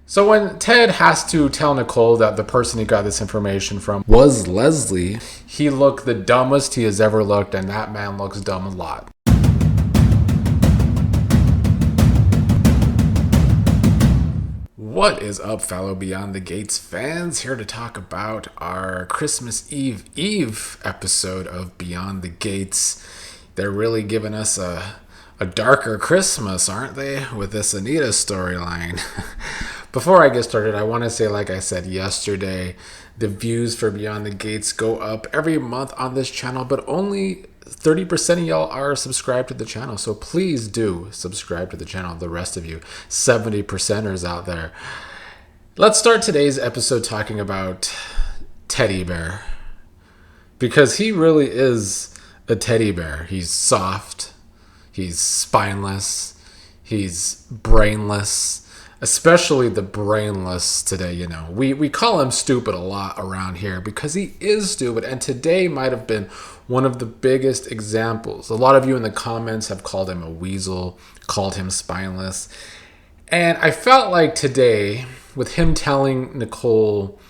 So when Ted has to tell Nicole that the person he got this information from was Leslie, he looked the dumbest he has ever looked, and that man looks dumb a lot. What is up, fellow Beyond the Gates fans? Here to talk about our Christmas Eve episode of Beyond the Gates. They're really giving us a darker Christmas, aren't they? With this Anita storyline. Before I get started, I want to say, like I said yesterday, the views for Beyond the Gates go up every month on this channel, but only 30% of y'all are subscribed to the channel. So please do subscribe to the channel. The rest of you 70%ers out there. Let's start today's episode talking about Teddy Bear. Because he really is a teddy bear. He's soft. He's spineless. He's brainless. Especially the brainless today, you know. We call him stupid a lot around here because he is stupid. And today might have been one of the biggest examples. A lot of you in the comments have called him a weasel, called him spineless. And I felt like today, with him telling Nicole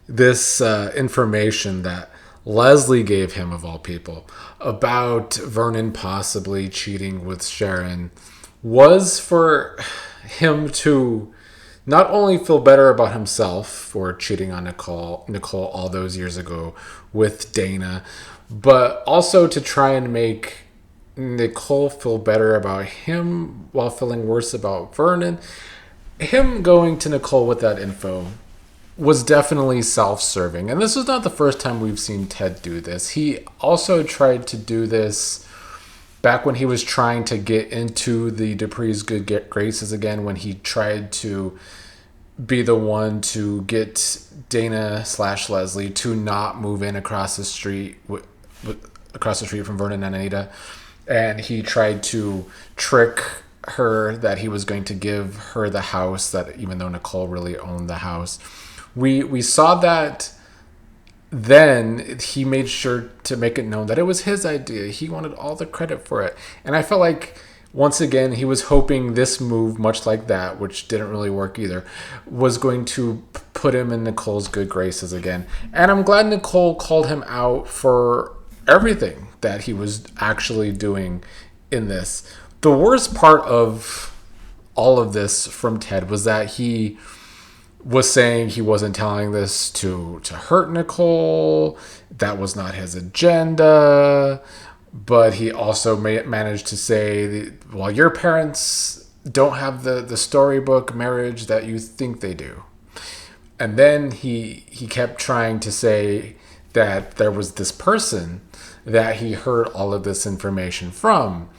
this information that Leslie gave him, of all people, about Vernon possibly cheating with Sharon, was for him to not only feel better about himself for cheating on Nicole all those years ago with Dana, but also to try and make Nicole feel better about him while feeling worse about Vernon. Him going to Nicole with that info was definitely self-serving. And this was not the first time we've seen Ted do this. He also tried to do this back when he was trying to get into the Dupree's good graces again, when he tried to be the one to get Dana/Leslie to not move in across the street from Vernon and Anita. And he tried to trick her that he was going to give her the house, that even though Nicole really owned the house. We saw that then he made sure to make it known that it was his idea. He wanted all the credit for it. And I felt like, once again, he was hoping this move, much like that, which didn't really work either, was going to put him in Nicole's good graces again. And I'm glad Nicole called him out for everything that he was actually doing in this. The worst part of all of this from Ted was that he was saying he wasn't telling this to hurt Nicole. That was not his agenda. But he also managed to say, well, your parents don't have the storybook marriage that you think they do. And then he kept trying to say that there was this person that he heard all of this information from,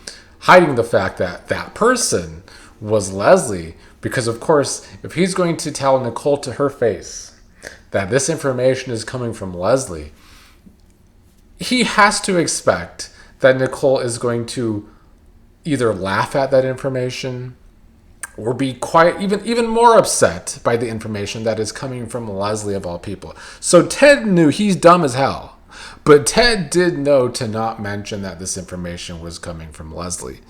hiding the fact that that person was Leslie. Because, of course, if he's going to tell Nicole to her face that this information is coming from Leslie, he has to expect that Nicole is going to either laugh at that information or be quite even more upset by the information that is coming from Leslie, of all people. So Ted knew he's dumb as hell. But Ted did know to not mention that this information was coming from Leslie.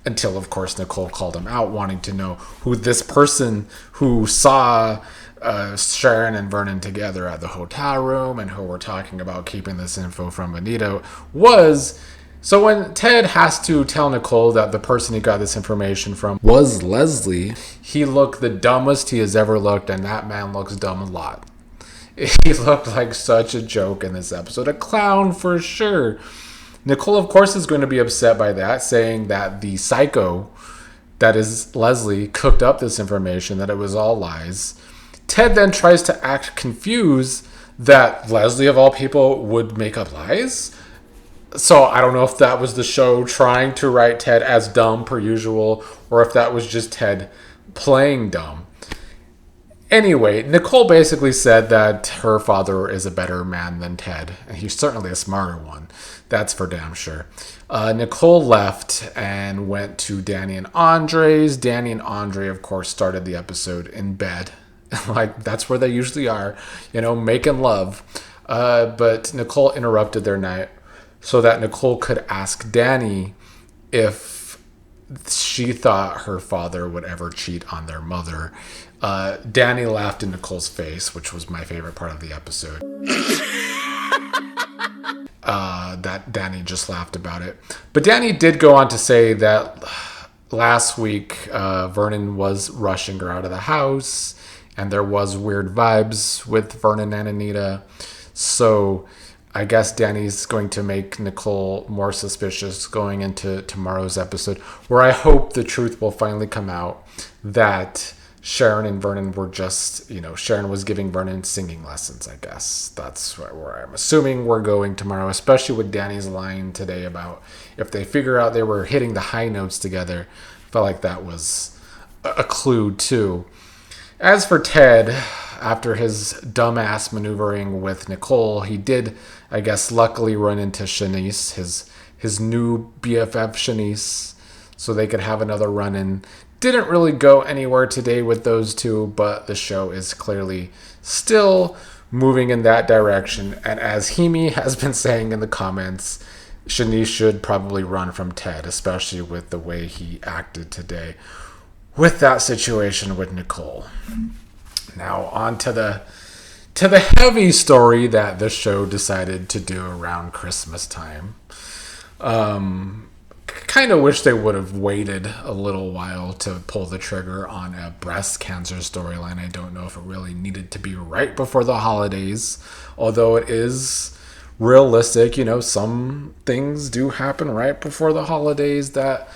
Until, of course, Nicole called him out, wanting to know who this person who saw Sharon and Vernon together at the hotel room and who were talking about keeping this info from Anita was. So when Ted has to tell Nicole that the person he got this information from was Leslie, he looked the dumbest he has ever looked, and that man looks dumb a lot. He looked like such a joke in this episode. A clown for sure. Nicole, of course, is going to be upset by that, saying that the psycho that is Leslie cooked up this information, that it was all lies. Ted then tries to act confused that Leslie, of all people, would make up lies. So I don't know if that was the show trying to write Ted as dumb per usual, or if that was just Ted playing dumb. Anyway, Nicole basically said that her father is a better man than Ted, and he's certainly a smarter one. That's for damn sure. Nicole left and went to Danny and Andre's. Danny and Andre, of course, started the episode in bed. Like, that's where they usually are, making love. But Nicole interrupted their night so that Nicole could ask Danny if she thought her father would ever cheat on their mother. Danny laughed in Nicole's face, which was my favorite part of the episode. That Danny just laughed about it. But Danny did go on to say that last week Vernon was rushing her out of the house, and there was weird vibes with Vernon and Anita. So I guess Danny's going to make Nicole more suspicious going into tomorrow's episode, where I hope the truth will finally come out that Sharon and Vernon were just, Sharon was giving Vernon singing lessons, I guess. That's where I'm assuming we're going tomorrow, especially with Danny's line today about if they figure out they were hitting the high notes together. Felt like that was a clue, too. As for Ted, after his dumbass maneuvering with Nicole, he did, I guess, luckily run into Shanice, his new BFF Shanice, so they could have another run-in. Didn't really go anywhere today with those two, but the show is clearly still moving in that direction. And as Hemi has been saying in the comments, Shanice should probably run from Ted, especially with the way he acted today with that situation with Nicole. Now on to the heavy story that the show decided to do around Christmas time. Kind of wish they would have waited a little while to pull the trigger on a breast cancer storyline. I don't know if it really needed to be right before the holidays, although it is realistic. Some things do happen right before the holidays that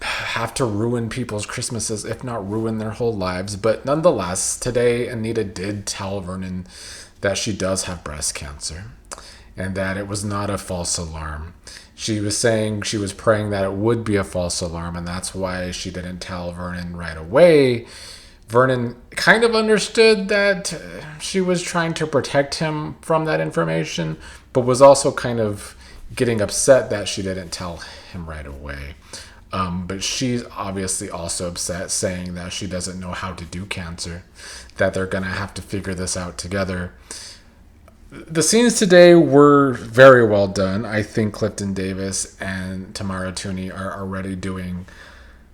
have to ruin people's Christmases, if not ruin their whole lives. But nonetheless, today Anita did tell Vernon that she does have breast cancer and that it was not a false alarm. She was saying she was praying that it would be a false alarm, and that's why she didn't tell Vernon right away. Vernon kind of understood that she was trying to protect him from that information, but was also kind of getting upset that she didn't tell him right away. But she's obviously also upset, saying that she doesn't know how to do cancer, that they're going to have to figure this out together. The scenes today were very well done. I think Clifton Davis and Tamara Tooney are already doing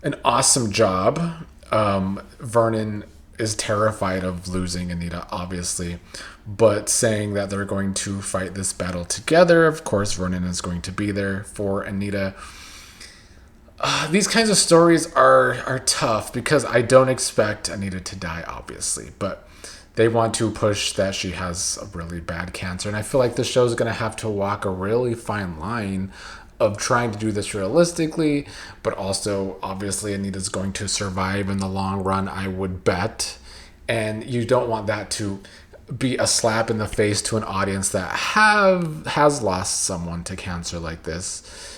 an awesome job. Vernon is terrified of losing Anita, obviously, but saying that they're going to fight this battle together. Of course, Vernon is going to be there for Anita. These kinds of stories are tough because I don't expect Anita to die, obviously, but they want to push that she has a really bad cancer. And I feel like the show's going to have to walk a really fine line of trying to do this realistically, but also obviously Anita's going to survive in the long run, I would bet. And you don't want that to be a slap in the face to an audience that has lost someone to cancer like this.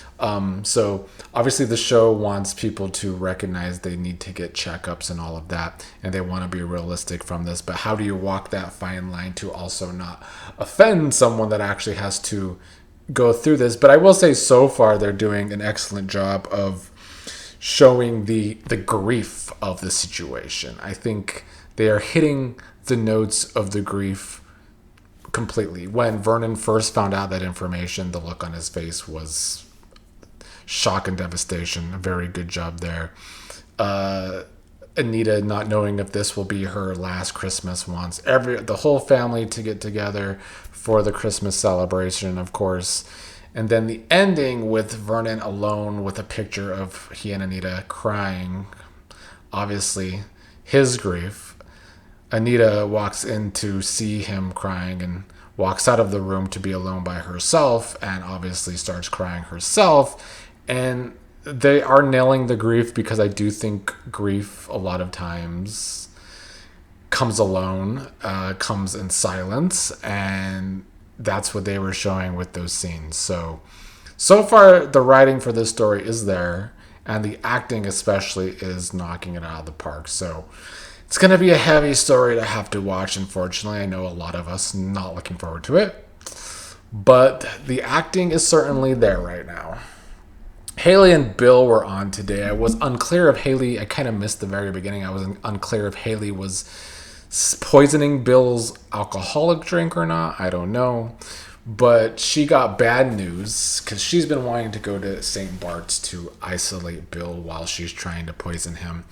So obviously the show wants people to recognize they need to get checkups and all of that, and they want to be realistic from this. But how do you walk that fine line to also not offend someone that actually has to go through this? But I will say so far they're doing an excellent job of showing the grief of the situation. I think they are hitting the notes of the grief completely. When Vernon first found out that information, the look on his face was shock and devastation. A very good job there. Anita not knowing if this will be her last Christmas, wants the whole family to get together for the Christmas celebration, of course. And then the ending with Vernon alone with a picture of he and Anita crying. Obviously, his grief. Anita walks in to see him crying and walks out of the room to be alone by herself and obviously starts crying herself. And they are nailing the grief because I do think grief a lot of times comes alone, comes in silence, and that's what they were showing with those scenes. So far the writing for this story is there, and the acting especially is knocking it out of the park. So it's going to be a heavy story to have to watch, unfortunately. I know a lot of us not looking forward to it, but the acting is certainly there right now. Hayley and Bill were on today. I was unclear if Hayley, I kind of missed the very beginning. I was unclear if Hayley was poisoning Bill's alcoholic drink or not. I don't know. But she got bad news because she's been wanting to go to St. Bart's to isolate Bill while she's trying to poison him.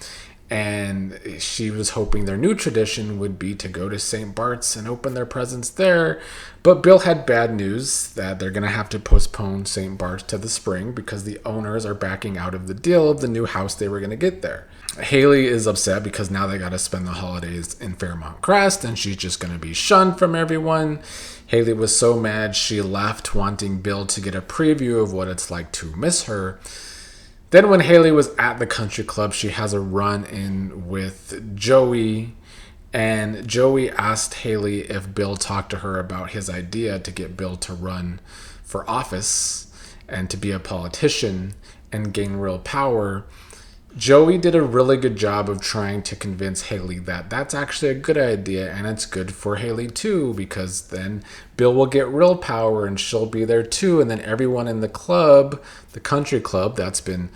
And she was hoping their new tradition would be to go to St. Bart's and open their presents there. But Bill had bad news that they're going to have to postpone St. Bart's to the spring because the owners are backing out of the deal of the new house they were going to get there. Hayley is upset because now they got to spend the holidays in Fairmount Crest and she's just going to be shunned from everyone. Hayley was so mad she left, wanting Bill to get a preview of what it's like to miss her. Then when Hayley was at the country club, she has a run-in with Joey, and Joey asked Hayley if Bill talked to her about his idea to get Bill to run for office and to be a politician and gain real power. Joey did a really good job of trying to convince Hayley that that's actually a good idea and it's good for Hayley too, because then Bill will get real power and she'll be there too, and then everyone in the club, the country club that's been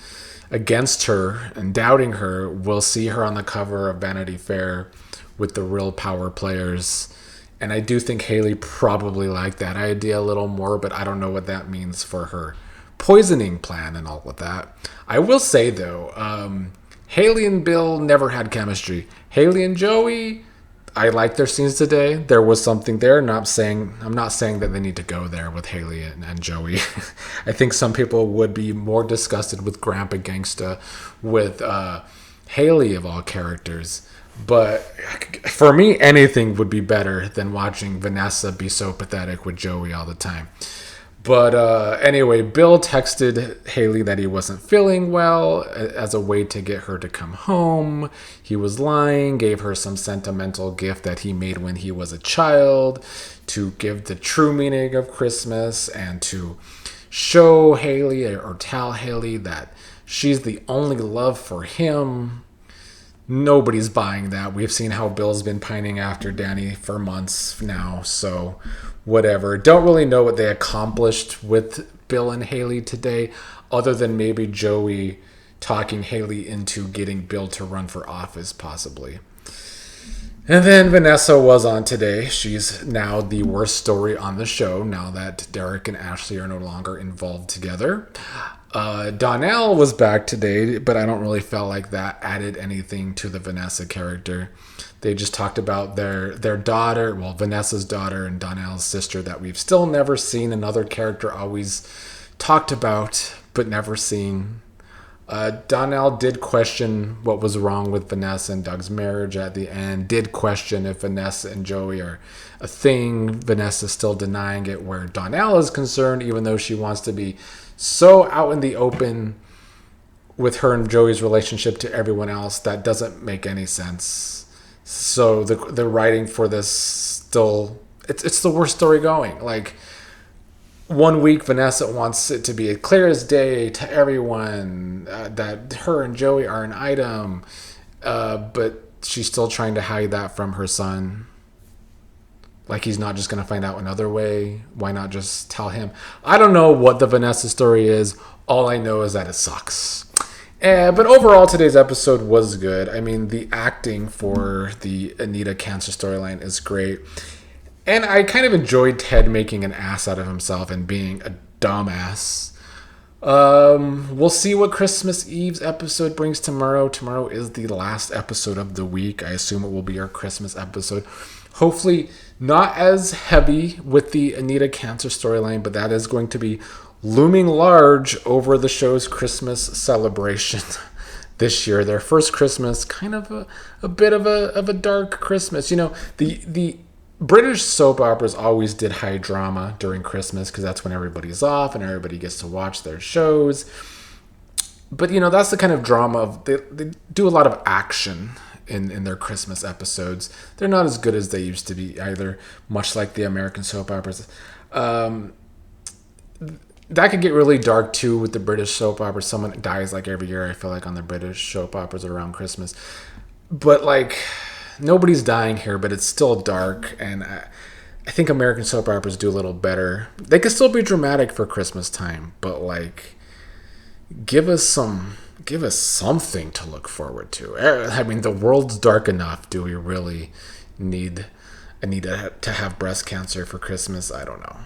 against her and doubting her, will see her on the cover of Vanity Fair with the real power players. And I do think Hayley probably liked that idea a little more, but I don't know what that means for her poisoning plan and all of that. I will say though, Hayley and Bill never had chemistry. Hayley and Joey, I like their scenes today. There was something there. I'm not saying that they need to go there with Hayley and Joey. I think some people would be more disgusted with Grandpa Gangsta with Hayley of all characters. But for me, anything would be better than watching Vanessa be so pathetic with Joey all the time. But anyway, Bill texted Hayley that he wasn't feeling well as a way to get her to come home. He was lying, gave her some sentimental gift that he made when he was a child to give the true meaning of Christmas and to show Hayley or tell Hayley that she's the only love for him. Nobody's buying that. We've seen how Bill's been pining after Danny for months now, so whatever. Don't really know what they accomplished with Bill and Hayley today, other than maybe Joey talking Hayley into getting Bill to run for office, possibly. And then Vanessa was on today. She's now the worst story on the show now that Derek and Ashley are no longer involved together. Donnell was back today, but I don't really feel like that added anything to the Vanessa character. They just talked about their daughter, well, Vanessa's daughter and Donnell's sister that we've still never seen. Another character always talked about, but never seen. Donnell did question what was wrong with Vanessa and Doug's marriage at the end, did question if Vanessa and Joey are a thing. Vanessa's still denying it where Donnell is concerned, even though she wants to be so out in the open with her and Joey's relationship to everyone else. That doesn't make any sense. So the writing for this still, it's the worst story going. Like, one week Vanessa wants it to be clear as day to everyone that her and Joey are an item, but she's still trying to hide that from her son. Like, he's not just going to find out another way. Why not just tell him? I don't know what the Vanessa story is. All I know is that it sucks. But overall, today's episode was good. I mean, the acting for the Anita cancer storyline is great. And I kind of enjoyed Ted making an ass out of himself and being a dumbass. We'll see what Christmas Eve's episode brings tomorrow. Tomorrow is the last episode of the week. I assume it will be our Christmas episode. Hopefully not as heavy with the Anita cancer storyline, but that is going to be looming large over the show's Christmas celebration this year. Their first Christmas, kind of a bit of a dark Christmas. You know, the British soap operas always did high drama during Christmas because that's when everybody's off and everybody gets to watch their shows. But, you know, that's the kind of drama of they do a lot of action in their Christmas episodes. They're not as good as they used to be either, much like the American soap operas. That could get really dark too with the British soap operas. Someone dies like every year, I feel like, on the British soap operas around Christmas. But, like, nobody's dying here, but it's still dark, and I think American soap operas do a little better. They can still be dramatic for Christmas time, but, like, give us something to look forward to. I mean, the world's dark enough. Do we really need Anita to have breast cancer for Christmas? I don't know.